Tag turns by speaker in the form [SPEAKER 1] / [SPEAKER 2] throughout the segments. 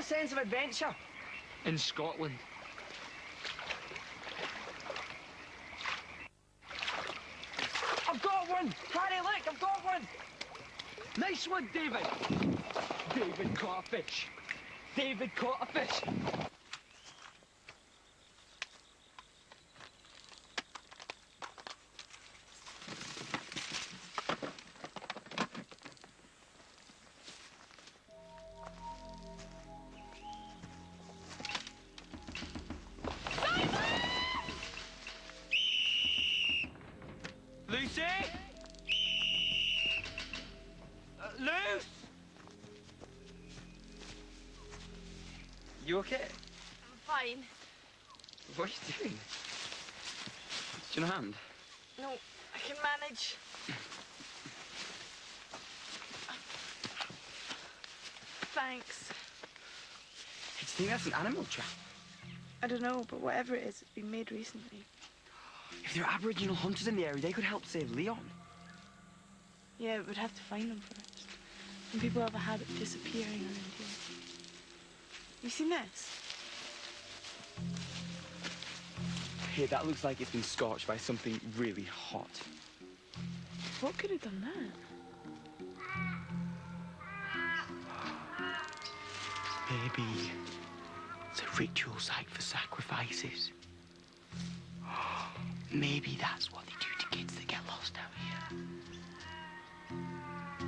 [SPEAKER 1] a sense of adventure.
[SPEAKER 2] In Scotland.
[SPEAKER 1] I've got one! Harry, look, I've got one!
[SPEAKER 2] Nice one, David! David caught a fish. David caught a fish.
[SPEAKER 1] Lucy? Luce? You okay?
[SPEAKER 3] I'm fine.
[SPEAKER 1] What are you doing? It's your hand.
[SPEAKER 3] No, I can manage. Thanks.
[SPEAKER 1] Do you think that's an animal trap?
[SPEAKER 3] I don't know, but whatever it is, it's been made recently.
[SPEAKER 1] If there are Aboriginal hunters in the area, they could help save Leon.
[SPEAKER 3] Yeah, we'd have to find them first. And people have a habit of disappearing around here. You seen this?
[SPEAKER 1] Hey, that looks like it's been scorched by something really hot.
[SPEAKER 3] What could have done that?
[SPEAKER 1] Maybe it's a ritual site for sacrifices. Maybe that's what they do to kids that get lost out here.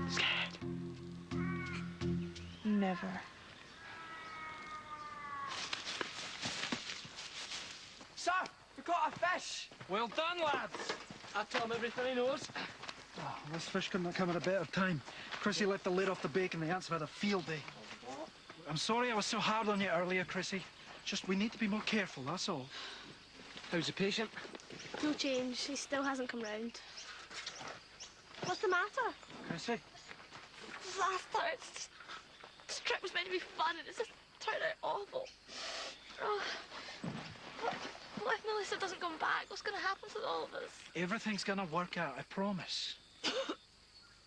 [SPEAKER 1] Scared?
[SPEAKER 3] Never.
[SPEAKER 1] Sir, we caught a fish!
[SPEAKER 2] Well done, lads. I tell him everything he knows.
[SPEAKER 4] Oh, this fish couldn't have come at a better time. Chrissy left the lid off the bacon. The ants have had a field day. I'm sorry I was so hard on you earlier, Chrissy. Just we need to be more careful, that's all.
[SPEAKER 2] How's the patient?
[SPEAKER 5] No change. He still hasn't come round. What's the matter?
[SPEAKER 4] Chrissy?
[SPEAKER 3] Disaster. This trip was meant to be fun and it's just turned out awful. Oh. What if Melissa doesn't come back? What's going to happen to all of us?
[SPEAKER 4] Everything's gonna work out, I promise.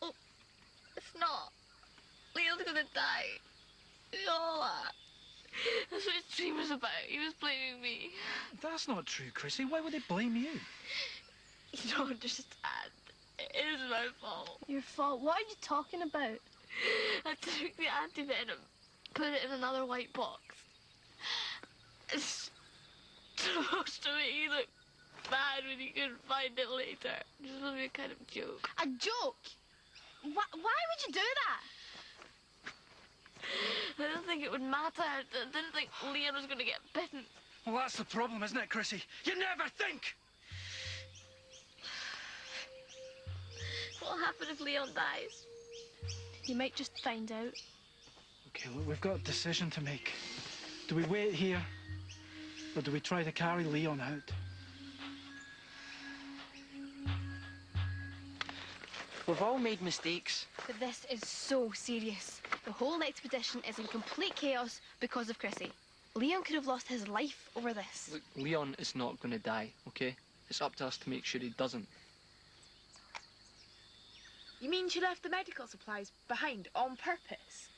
[SPEAKER 3] Oh, it's not. Leo's going to die. Viola. That's what his dream was about. He was blaming me.
[SPEAKER 4] That's not true, Chrissy. Why would they blame you?
[SPEAKER 3] You don't understand. It is my fault.
[SPEAKER 5] Your fault? What are you talking about?
[SPEAKER 3] I took the anti-venom, put it in another white box. It's supposed to make you look bad when you couldn't find it later. It's supposed to be a kind of joke.
[SPEAKER 5] A joke? Why would you do that?
[SPEAKER 3] I didn't think it would matter. I didn't think Leon was going to get bitten.
[SPEAKER 4] Well, that's the problem, isn't it, Chrissy? You never think!
[SPEAKER 3] What'll happen if Leon dies?
[SPEAKER 5] You might just find out.
[SPEAKER 4] Okay, look, we've got a decision to make. Do we wait here, or do we try to carry Leon out?
[SPEAKER 1] We've all made mistakes.
[SPEAKER 5] But this is so serious. The whole expedition is in complete chaos because of Chrissy. Leon could have lost his life over this.
[SPEAKER 2] Look, Leon is not going to die, okay? It's up to us to make sure he doesn't.
[SPEAKER 3] You mean she left the medical supplies behind on purpose?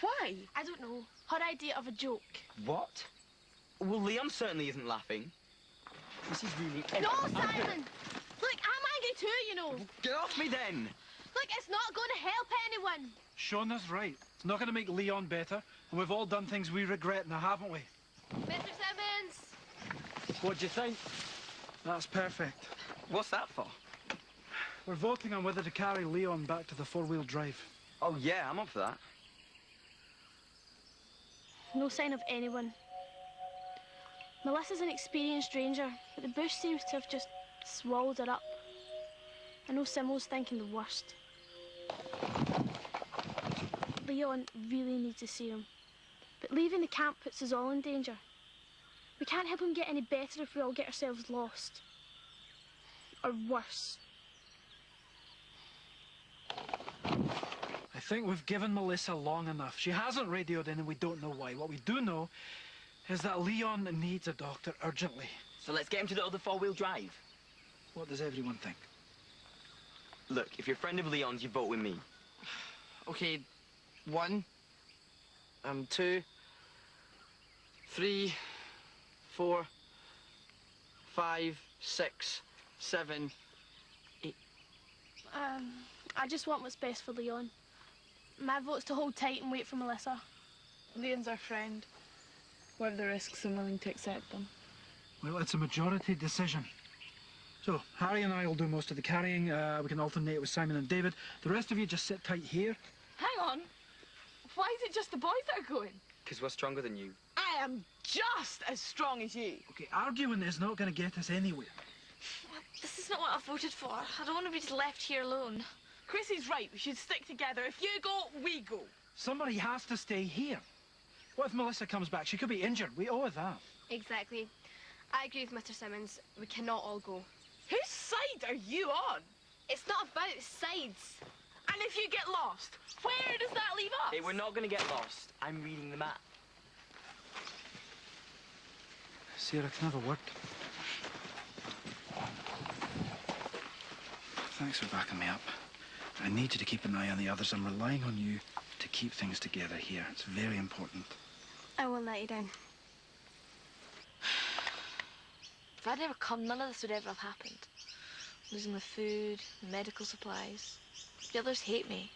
[SPEAKER 3] Why?
[SPEAKER 5] I don't know. Her idea of a joke.
[SPEAKER 1] What? Well, Leon certainly isn't laughing. This is really...
[SPEAKER 5] No, Simon! Look, I'm angry too, you know.
[SPEAKER 1] Get off me then!
[SPEAKER 5] Look, it's not going to help anyone.
[SPEAKER 4] Shauna's right. It's not going to make Leon better, and we've all done things we regret now, haven't we?
[SPEAKER 5] Mr. Simmons!
[SPEAKER 2] What do you think?
[SPEAKER 4] That's perfect.
[SPEAKER 1] What's that for?
[SPEAKER 4] We're voting on whether to carry Leon back to the four-wheel drive.
[SPEAKER 1] Oh, yeah, I'm up for that.
[SPEAKER 5] No sign of anyone. Melissa's an experienced ranger, but the bush seems to have just swallowed her up. I know Simmo's thinking the worst. Leon really needs to see him. But leaving the camp puts us all in danger. We can't help him get any better if we all get ourselves lost. Or worse.
[SPEAKER 4] I think we've given Melissa long enough. She hasn't radioed in and we don't know why. What we do know is that Leon needs a doctor urgently.
[SPEAKER 1] So let's get him to the other four-wheel drive.
[SPEAKER 4] What does everyone think?
[SPEAKER 1] Look, if you're a friend of Leon's, you vote with me.
[SPEAKER 2] Okay, 1, 2,
[SPEAKER 6] 3, 4, 5, 6, 7, 8.
[SPEAKER 5] I just want what's best for Leon. My vote's to hold tight and wait for Melissa.
[SPEAKER 7] Leon's our friend. Whatever the risks, I'm willing to accept them.
[SPEAKER 4] Well, it's a majority decision. So, Harry and I will do most of the carrying. We can alternate with Simon and David. The rest of you just sit tight here.
[SPEAKER 7] Hang on. Why is it just the boys that are going?
[SPEAKER 6] Because we're stronger than you.
[SPEAKER 7] I am just as strong as you.
[SPEAKER 4] Okay, arguing is not going to get us anywhere.
[SPEAKER 3] This is not what I voted for. I don't want to be just left here alone.
[SPEAKER 7] Chrissy's right. We should stick together. If you go, we go.
[SPEAKER 4] Somebody has to stay here. What if Melissa comes back? She could be injured. We owe her that.
[SPEAKER 8] Exactly. I agree with Mr. Simmons. We cannot all go.
[SPEAKER 7] Whose side are you on?
[SPEAKER 8] It's not about sides.
[SPEAKER 7] And if you get lost, where does that leave us?
[SPEAKER 6] Hey, we're not going to get lost. I'm reading the map.
[SPEAKER 4] Sarah, can I have a word? Thanks for backing me up. I need you to keep an eye on the others. I'm relying on you to keep things together here. It's very important.
[SPEAKER 8] I won't let you down.
[SPEAKER 3] If I'd never come, none of this would ever have happened. Losing the food, the medical supplies. The others hate me.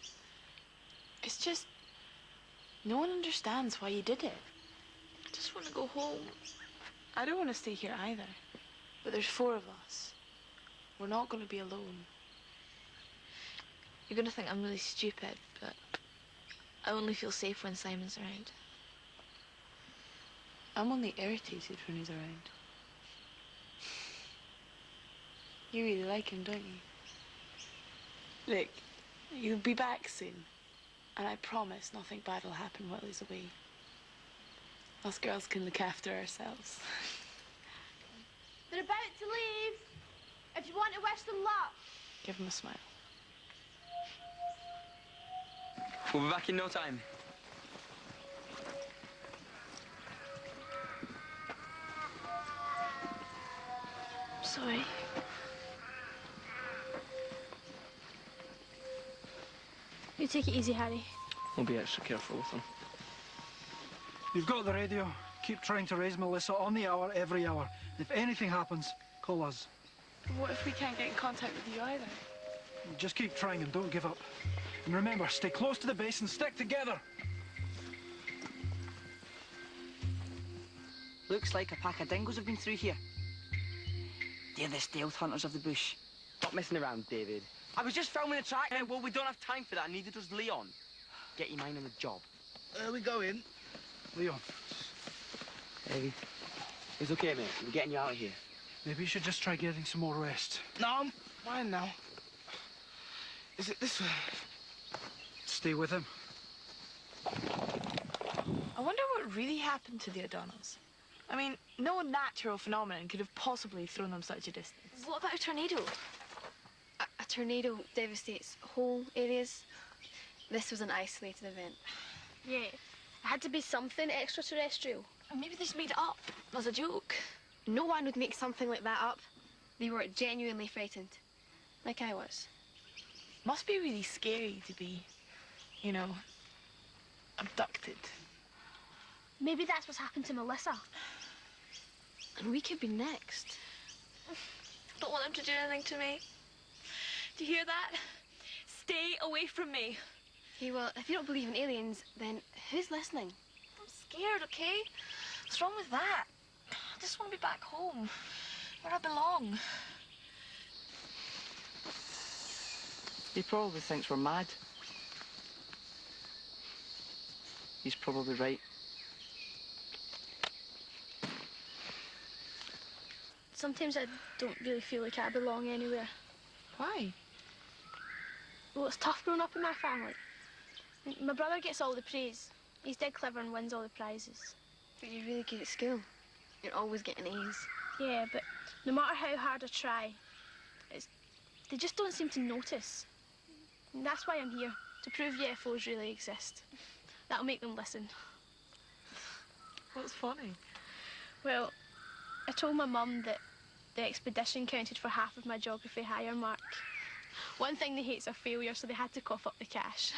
[SPEAKER 7] It's just... no one understands why you did it.
[SPEAKER 3] I just want to go home.
[SPEAKER 7] I don't want to stay here either. But there's 4 of us. We're not going to be alone.
[SPEAKER 3] You're going to think I'm really stupid, but I only feel safe when Simon's around.
[SPEAKER 7] I'm only irritated when he's around. You really like him, don't you? Look, you'll be back soon. And I promise nothing bad will happen while he's away. Us girls can look after ourselves.
[SPEAKER 5] They're about to leave. If you want to wish them luck.
[SPEAKER 7] Give him a smile.
[SPEAKER 6] We'll be back in no time.
[SPEAKER 3] Sorry.
[SPEAKER 5] You take it easy, Harry.
[SPEAKER 6] We'll be extra careful with them.
[SPEAKER 4] You've got the radio. Keep trying to raise Melissa on the hour, every hour. If anything happens, call us.
[SPEAKER 7] What if we can't get in contact with you either?
[SPEAKER 4] Just keep trying and don't give up. And remember, stay close to the base and stick together.
[SPEAKER 9] Looks like a pack of dingoes have been through here. They're the stealth hunters of the bush.
[SPEAKER 6] Stop messing around, David. I was just filming a track. Well, we don't have time for that, neither does Leon. Get your mind on the job.
[SPEAKER 2] Where are we going?
[SPEAKER 4] Leon,
[SPEAKER 6] Hey, it's okay, mate. We're getting you out of here.
[SPEAKER 4] maybe you should just try getting some more rest.
[SPEAKER 2] No, I'm fine now. Is it this way?
[SPEAKER 4] Stay with him.
[SPEAKER 7] I wonder what really happened to the O'Donnells. I mean, no natural phenomenon could have possibly thrown them such a distance.
[SPEAKER 3] What about a tornado?
[SPEAKER 8] A tornado devastates whole areas. This was an isolated event.
[SPEAKER 5] Yeah, it had to be something extraterrestrial.
[SPEAKER 3] Maybe they just made it up as a joke.
[SPEAKER 8] No one would make something like that up. They were genuinely frightened, like I was.
[SPEAKER 7] Must be really scary to be, you know, abducted.
[SPEAKER 5] Maybe that's what's happened to Melissa.
[SPEAKER 8] And we could be next.
[SPEAKER 3] Don't want them to do anything to me. Do you hear that? Stay away from me.
[SPEAKER 8] Okay, well, if you don't believe in aliens, then who's listening?
[SPEAKER 3] I'm scared, okay? What's wrong with that? I just want to be back home, where I belong.
[SPEAKER 9] He probably thinks we're mad. He's probably right.
[SPEAKER 5] Sometimes I don't really feel like I belong anywhere.
[SPEAKER 7] Why?
[SPEAKER 5] Well, it's tough growing up in my family. My brother gets all the praise. He's dead clever and wins all the prizes.
[SPEAKER 8] But you're really good at school. You're always getting A's.
[SPEAKER 5] Yeah, but no matter how hard I try, they just don't seem to notice. And that's why I'm here, to prove UFOs really exist. That'll make them listen.
[SPEAKER 7] What's funny?
[SPEAKER 5] Well, I told my mum that the expedition counted for half of my geography higher mark. One thing they hate's a failure, so they had to cough up the cash.